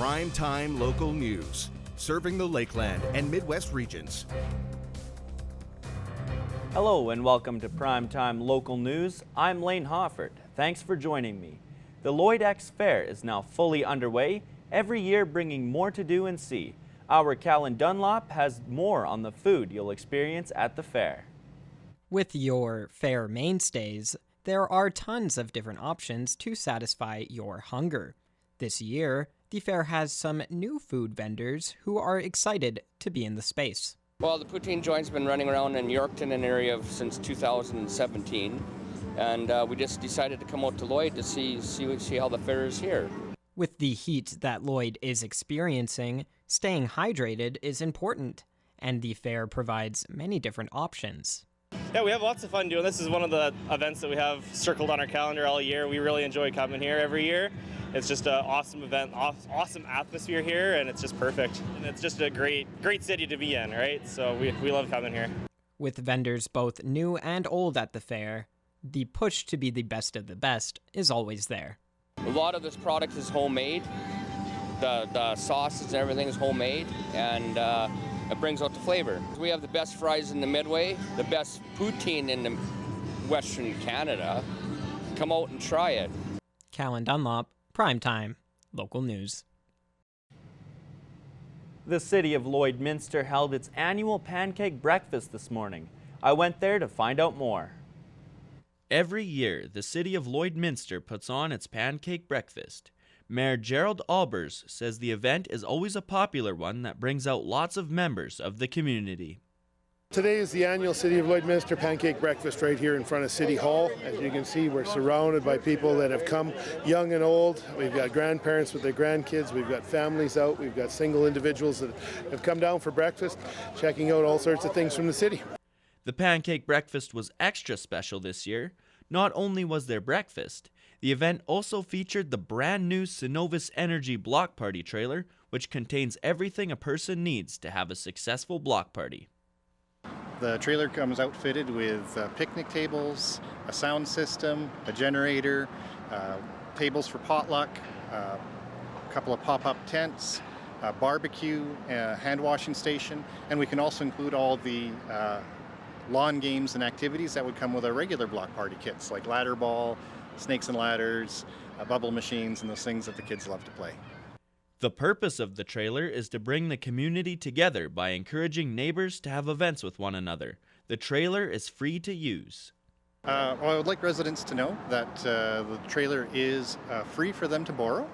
Primetime local news, serving the Lakeland and Midwest regions. Hello and welcome to Primetime Local News. I'm Lane Hoffert. Thanks for joining me. The Lloyd X Fair is now fully underway, every year bringing more to do and see. Our Callan Dunlop has more on the food you'll experience at the fair. With your fair mainstays, there are tons of different options to satisfy your hunger. This year, the fair has some new food vendors who are excited to be in the space. Well, the poutine joint's been running around in Yorkton and area since 2017, and we just decided to come out to Lloyd to see how the fair is here. With the heat that Lloyd is experiencing, staying hydrated is important, and the fair provides many different options. Yeah, we have lots of fun doing this. This is one of the events that we have circled on our calendar all year. We really enjoy coming here every year. It's just an awesome event, awesome atmosphere here, and it's just perfect. And it's just a great city to be in, right? So we love coming here. With vendors both new and old at the fair, the push to be the best of the best is always there. A lot of this product is homemade. The sauces and everything is homemade, and it brings out the flavor. We have the best fries in the Midway, the best poutine in the Western Canada. Come out and try it. Callan Dunlop, Primetime Local News. The city of Lloydminster held its annual pancake breakfast this morning. I went there to find out more. Every year, the city of Lloydminster puts on its pancake breakfast. Mayor Gerald Albers says the event is always a popular one that brings out lots of members of the community. Today is the annual City of Lloydminster Pancake Breakfast right here in front of City Hall. As you can see, we're surrounded by people that have come, young and old. We've got grandparents with their grandkids. We've got families out. We've got single individuals that have come down for breakfast, checking out all sorts of things from the city. The pancake breakfast was extra special this year. Not only was there breakfast, the event also featured the brand new Synovus Energy Block Party trailer, which contains everything a person needs to have a successful block party. The trailer comes outfitted with picnic tables, a sound system, a generator, tables for potluck, a couple of pop-up tents, a barbecue, a hand washing station, and we can also include all the lawn games and activities that would come with our regular block party kits, like ladder ball, snakes and ladders, bubble machines, and those things that the kids love to play. The purpose of the trailer is to bring the community together by encouraging neighbors to have events with one another. The trailer is free to use. Well, I would like residents to know that the trailer is free for them to borrow.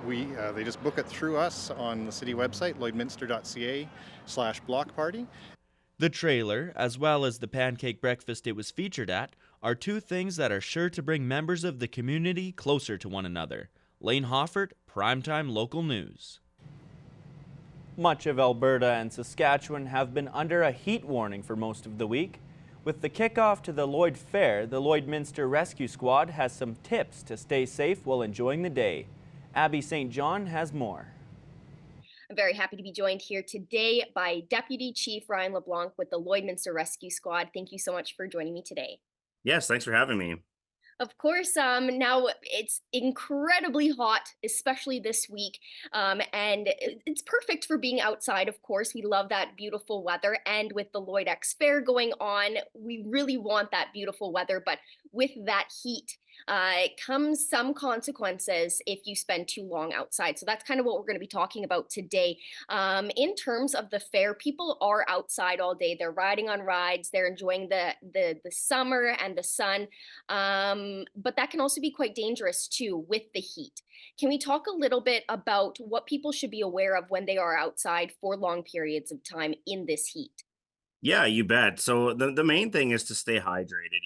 They just book it through us on the city website, lloydminster.ca/blockparty. The trailer, as well as the pancake breakfast it was featured at, are two things that are sure to bring members of the community closer to one another. Lane Hoffert, Primetime Local News. Much of Alberta and Saskatchewan have been under a heat warning for most of the week. With the kickoff to the Lloyd Fair, the Lloydminster Rescue Squad has some tips to stay safe while enjoying the day. Abby St. John has more. I'm very happy to be joined here today by Deputy Chief Ryan LeBlanc with the Lloydminster Rescue Squad. Thank you so much for joining me today. Yes, thanks for having me. Of course, now it's incredibly hot, especially this week, and it's perfect for being outside, of course. We love that beautiful weather, and with the Lloyd X Fair going on, we really want that beautiful weather, but with that heat, comes some consequences if you spend too long outside. So that's kind of what we're going to be talking about today. In terms of the fair, people are outside all day. They're riding on rides. They're enjoying the summer and the sun. But that can also be quite dangerous too with the heat. Can we talk a little bit about what people should be aware of when they are outside for long periods of time in this heat? Yeah, you bet. So the main thing is to stay hydrated.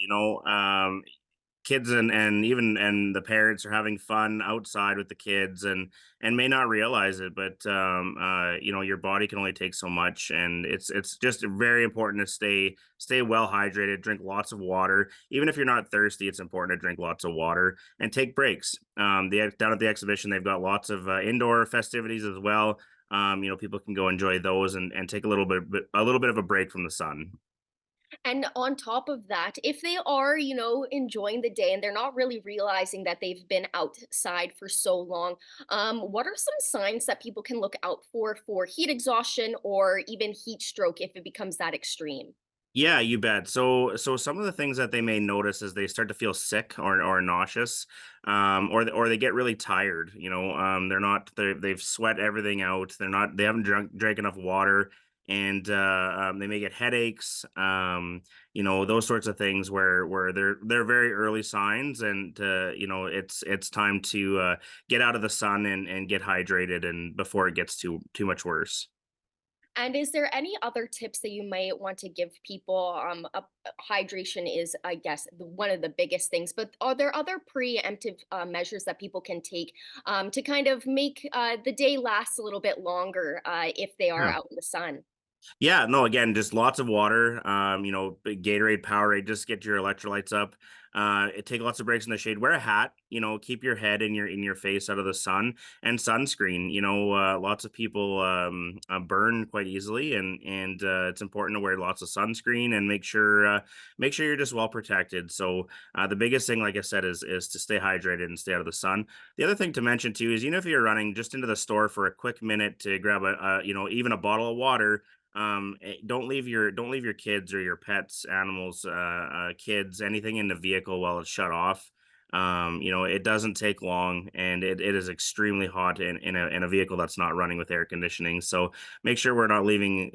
Kids and even the parents are having fun outside with the kids and may not realize it, but your body can only take so much, and it's just very important to stay well hydrated, drink lots of water. Even if you're not thirsty, it's important to drink lots of water and take breaks. Down at the exhibition, they've got lots of indoor festivities as well. People can go enjoy those and take a little bit of a break from the sun. And on top of that, if they are, enjoying the day and they're not really realizing that they've been outside for so long, what are some signs that people can look out for heat exhaustion or even heat stroke if it becomes that extreme? Yeah, you bet. So some of the things that they may notice is they start to feel sick or nauseous, or they get really tired. They're not they've sweat everything out. They haven't drank enough water, and they may get headaches. Those sorts of things where they're very early signs, and it's time to get out of the sun and get hydrated, and before it gets too much worse. And is there any other tips that you might want to give people? Hydration is, I guess, one of the biggest things, but are there other preemptive measures that people can take to kind of make the day last a little bit longer if they are Yeah. out in the sun? Yeah, no, again, just lots of water. Big Gatorade, Powerade, just get your electrolytes up. Take lots of breaks in the shade. Wear a hat. Keep your head and your face out of the sun, and sunscreen. Lots of people burn quite easily, and it's important to wear lots of sunscreen and make sure you're just well protected. So the biggest thing, like I said, is to stay hydrated and stay out of the sun. The other thing to mention too is, if you're running just into the store for a quick minute to grab even a bottle of water, don't leave your kids or your pets, animals, kids, anything in the vehicle while it's shut off. It doesn't take long, and it is extremely hot in a vehicle that's not running with air conditioning. So make sure we're not leaving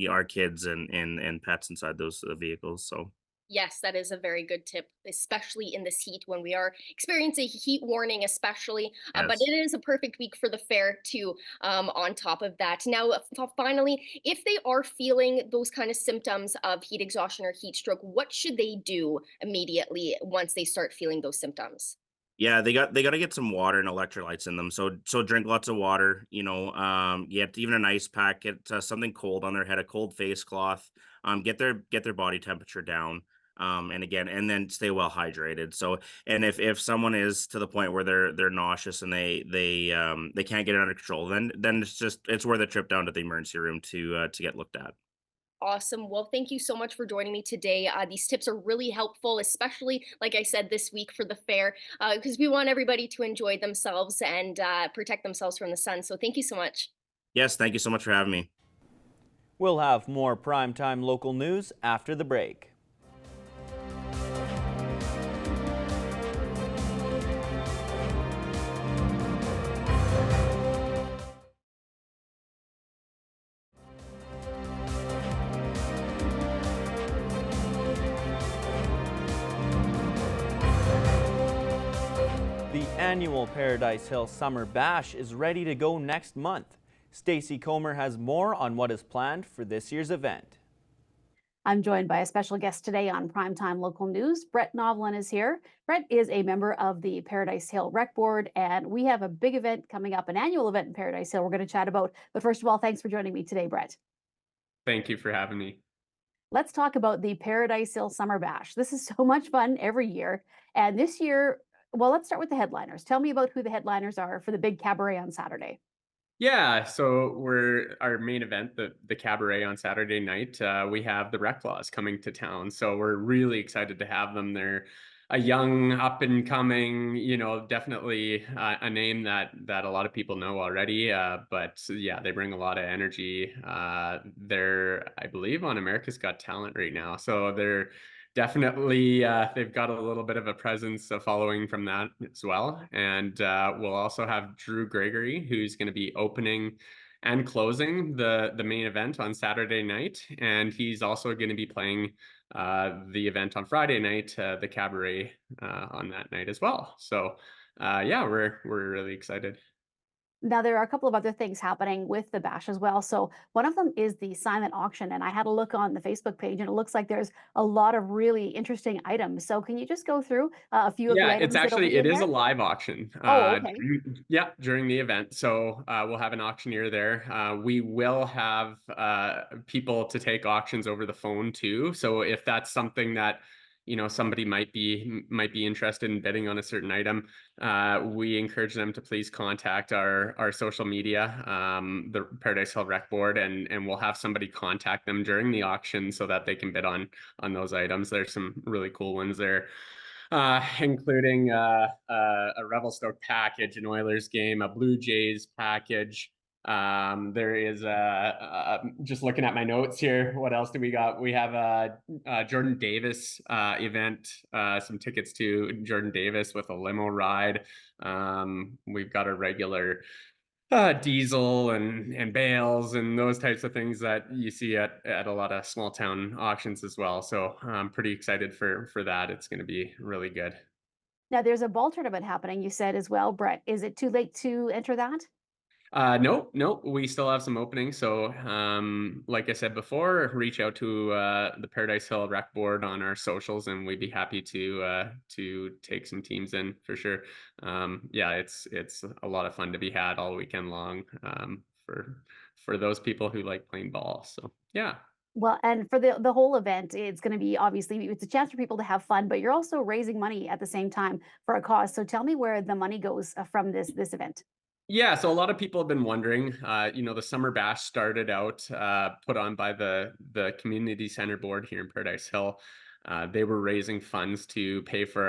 our kids and pets inside those vehicles. So Yes, that is a very good tip, especially in this heat when we are experiencing heat warning, especially. But yes. it is a perfect week for the fair, too, on top of that. Now, finally, if they are feeling those kind of symptoms of heat exhaustion or heat stroke, what should they do immediately once they start feeling those symptoms? Yeah, they got to get some water and electrolytes in them. So drink lots of water. Get even an ice pack. Get something cold on their head, a cold face cloth. Get their body temperature down. And then stay well hydrated. So, and if someone is to the point where they're nauseous and they can't get it under control, then it's worth a trip down to the emergency room to get looked at. Awesome. Well, thank you so much for joining me today. These tips are really helpful, especially, like I said, this week for the fair, because we want everybody to enjoy themselves and protect themselves from the sun. So, thank you so much. Yes, thank you so much for having me. We'll have more primetime local news after the break. The annual Paradise Hill Summer Bash is ready to go next month. Stacy Comer has more on what is planned for this year's event. I'm joined by a special guest today on Primetime Local News. Brett Novlin is here. Brett is a member of the Paradise Hill Rec Board, and we have a big event coming up, an annual event in Paradise Hill we're going to chat about. But first of all, thanks for joining me today, Brett. Thank you for having me. Let's talk about the Paradise Hill Summer Bash. This is so much fun every year. And this year, well, let's start with the headliners. Tell me about who the headliners are for the big cabaret on Saturday. Yeah, so we're our main event, the cabaret on Saturday night. We have the Reclaws coming to town, so we're really excited to have them. They're a young, up and coming, definitely a name that a lot of people know already. But yeah, they bring a lot of energy. They're, I believe, on America's Got Talent right now, so they're definitely they've got a little bit of a presence, a following from that as well. And we'll also have Drew Gregory, who's going to be opening and closing the main event on Saturday night, and he's also going to be playing the event on Friday night, the cabaret on that night as well. So yeah, we're really excited. Now, there are a couple of other things happening with the bash as well. So, one of them is the silent auction. And I had a look on the Facebook page, and it looks like there's a lot of really interesting items. So, can you just go through a few of the Yeah, items that'll be it in is a there? live auction. Oh, okay. Yeah, during the event. So we'll have an auctioneer there. We will have people to take auctions over the phone too. So if that's something that somebody might be interested in bidding on a certain item, we encourage them to please contact our social media, the Paradise Hill Rec Board, and we'll have somebody contact them during the auction so that they can bid on those items. There's some really cool ones there, including a Revelstoke package, an Oilers game, a Blue Jays package. There is just looking at my notes here. What else do we got? We have a Jordan Davis event, some tickets to Jordan Davis with a limo ride. We've got a regular diesel and bales and those types of things that you see at a lot of small town auctions as well. So I'm pretty excited for that. It's going to be really good. Now, there's a ball tournament happening, you said as well, Brett. Is it too late to enter that? No, we still have some openings. So, like I said before, reach out to the Paradise Hill Rec Board on our socials, and we'd be happy to take some teams in for sure. Yeah, it's a lot of fun to be had all weekend long, for those people who like playing ball. So, yeah. Well, and for the whole event, it's going to be obviously it's a chance for people to have fun, but you're also raising money at the same time for a cause. So tell me where the money goes from this event. Yeah, so a lot of people have been wondering. The Summer Bash started out put on by the community center board here in Paradise Hill. They were raising funds to pay for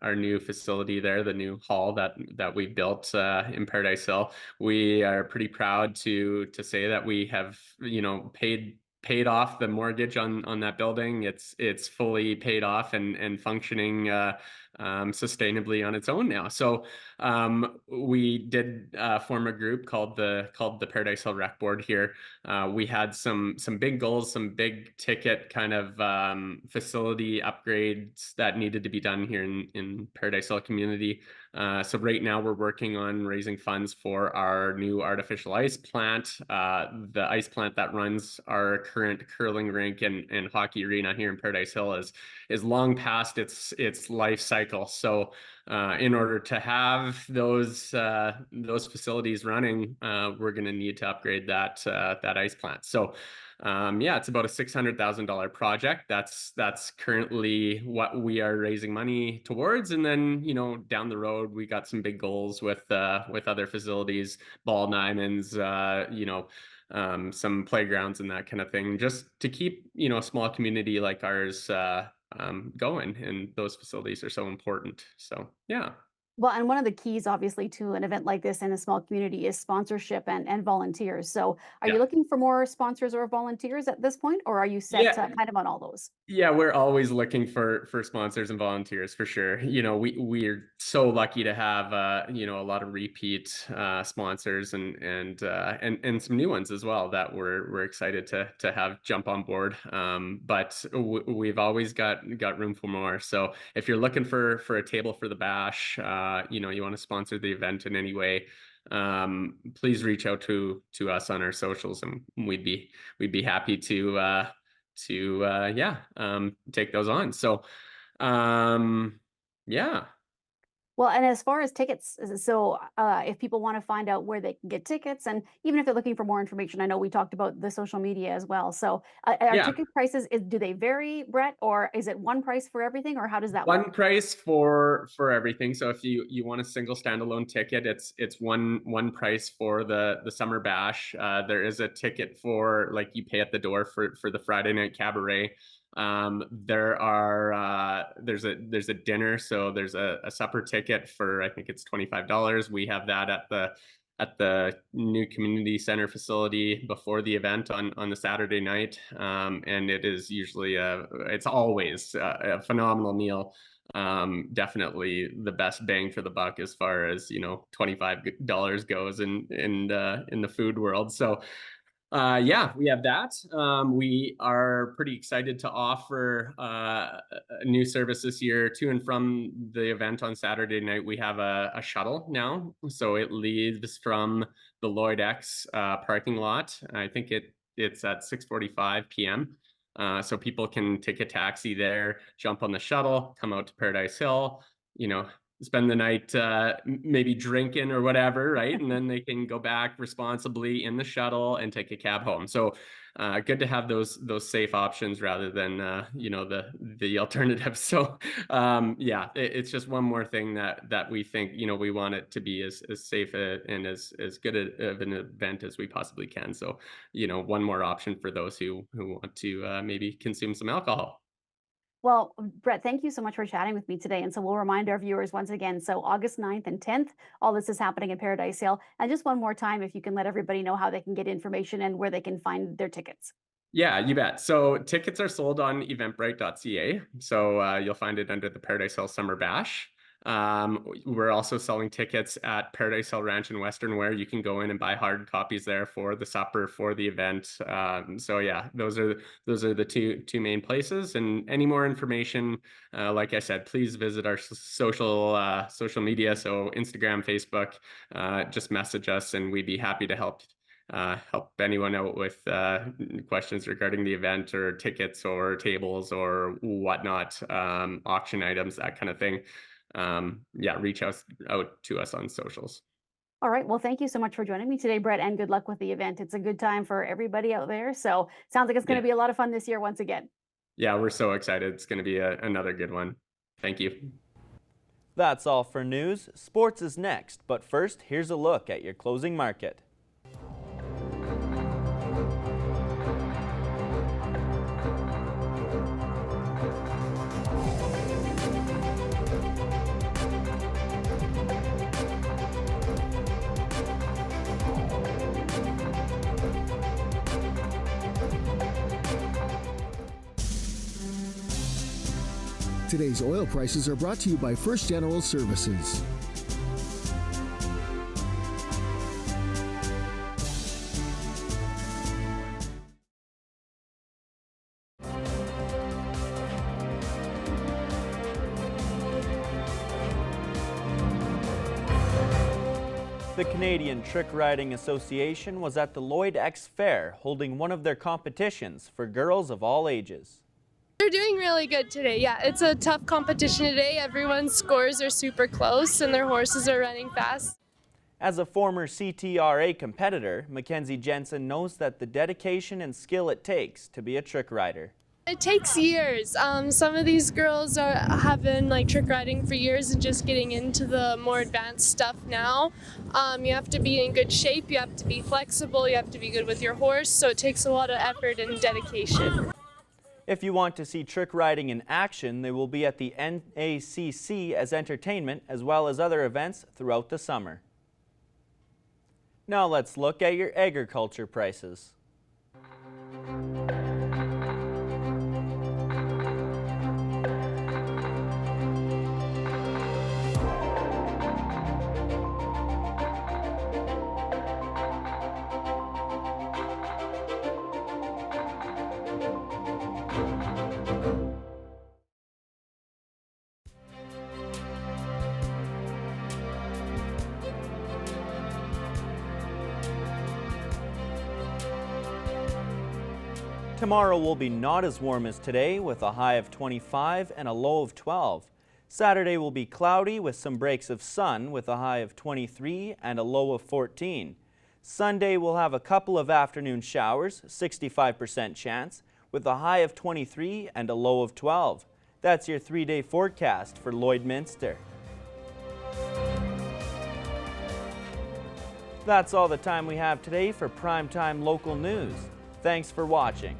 our new facility there, the new hall that we built in Paradise Hill. We are pretty proud to say that we have paid off the mortgage on that building. It's fully paid off and functioning sustainably on its own now. So we did form a group called the Paradise Hill Rec Board here. We had some big goals, some big ticket kind of facility upgrades that needed to be done here in Paradise Hill community. So right now we're working on raising funds for our new artificial ice plant, the ice plant that runs our current curling rink and hockey arena here in Paradise Hill is long past its life cycle. So in order to have those facilities running, we're going to need to upgrade that ice plant. So yeah, it's about a $600,000 project. That's currently what we are raising money towards. And then, down the road, we got some big goals with other facilities, ball diamonds, some playgrounds and that kind of thing, just to keep, a small community like ours going. And those facilities are so important. So, yeah. Well, and one of the keys, obviously, to an event like this in a small community is sponsorship and volunteers. So, are you Yeah. looking for more sponsors or volunteers at this point, or are you set Yeah. kind of on all those? Yeah, we're always looking for sponsors and volunteers for sure. We're so lucky to have a lot of repeat sponsors and some new ones as well that we're excited to have jump on board. But we've always got room for more. So if you're looking for a table for the bash, you want to sponsor the event in any way, please reach out to us on our socials, and we'd be happy to take those on. So yeah. Well, and as far as tickets, so if people want to find out where they can get tickets, and even if they're looking for more information, I know we talked about the social media as well. So, are Yeah. ticket prices, do they vary, Brett, or is it one price for everything, or how does that One work? price for everything. So if you want a single standalone ticket, it's one price for the summer bash. There is a ticket for, like, you pay at the door for the Friday night cabaret. There's a dinner, so there's a supper ticket for, I think it's $25. We have that at the new community center facility before the event on the Saturday night. And it is usually it's always a phenomenal meal. Definitely the best bang for the buck as far as, $25 goes in the food world. So yeah, we have that. We are pretty excited to offer a new service this year to and from the event on Saturday night. We have a shuttle now, so it leaves from the Lloyd X parking lot. I think it's at 6:45 p.m. So people can take a taxi there, jump on the shuttle, come out to Paradise Hill, spend the night maybe drinking or whatever, right? And then they can go back responsibly in the shuttle and take a cab home. So good to have those safe options rather than the alternatives. So yeah, it's just one more thing that we think we want it to be as safe and as good of an event as we possibly can. So one more option for those who want to maybe consume some alcohol. Well, Brett, thank you so much for chatting with me today. And so we'll remind our viewers once again. So August 9th and 10th, all this is happening in Paradise Hill. And just one more time, if you can let everybody know how they can get information and where they can find their tickets. Yeah, you bet. So tickets are sold on eventbrite.ca. So you'll find it under the Paradise Hill Summer Bash. We're also selling tickets at Paradise Hill Ranch in Western, where you can go in and buy hard copies there for the supper for the event. So yeah, those are the two main places. And any more information, like I said, please visit our social media. So Instagram, Facebook, just message us, and we'd be happy to help anyone out with questions regarding the event or tickets or tables or whatnot, auction items, that kind of thing. Yeah, reach out to us on socials. All right. Well, thank you so much for joining me today, Brett, and good luck with the event. It's a good time for everybody out there. So sounds like it's going to be a lot of fun this year once again. Yeah, we're so excited. It's going to be another good one. Thank you. That's all for news. Sports is next, but first, here's a look at your closing market. Today's oil prices are brought to you by First General Services. The Canadian Trick Riding Association was at the Lloyd X Fair holding one of their competitions for girls of all ages. They're doing really good today. Yeah, it's a tough competition today. Everyone's scores are super close and their horses are running fast. As a former CTRA competitor, Mackenzie Jensen knows that the dedication and skill it takes to be a trick rider. It takes years. Some of these girls have been like trick riding for years and just getting into the more advanced stuff now. You have to be in good shape, you have to be flexible, you have to be good with your horse, so it takes a lot of effort and dedication. If you want to see trick riding in action, they will be at the NACC as entertainment as well as other events throughout the summer. Now let's look at your agriculture prices. Tomorrow will be not as warm as today with a high of 25 and a low of 12. Saturday will be cloudy with some breaks of sun with a high of 23 and a low of 14. Sunday will have a couple of afternoon showers, 65% chance, with a high of 23 and a low of 12. That's your 3-day forecast for Lloydminster. That's all the time we have today for Primetime Local News. Thanks for watching.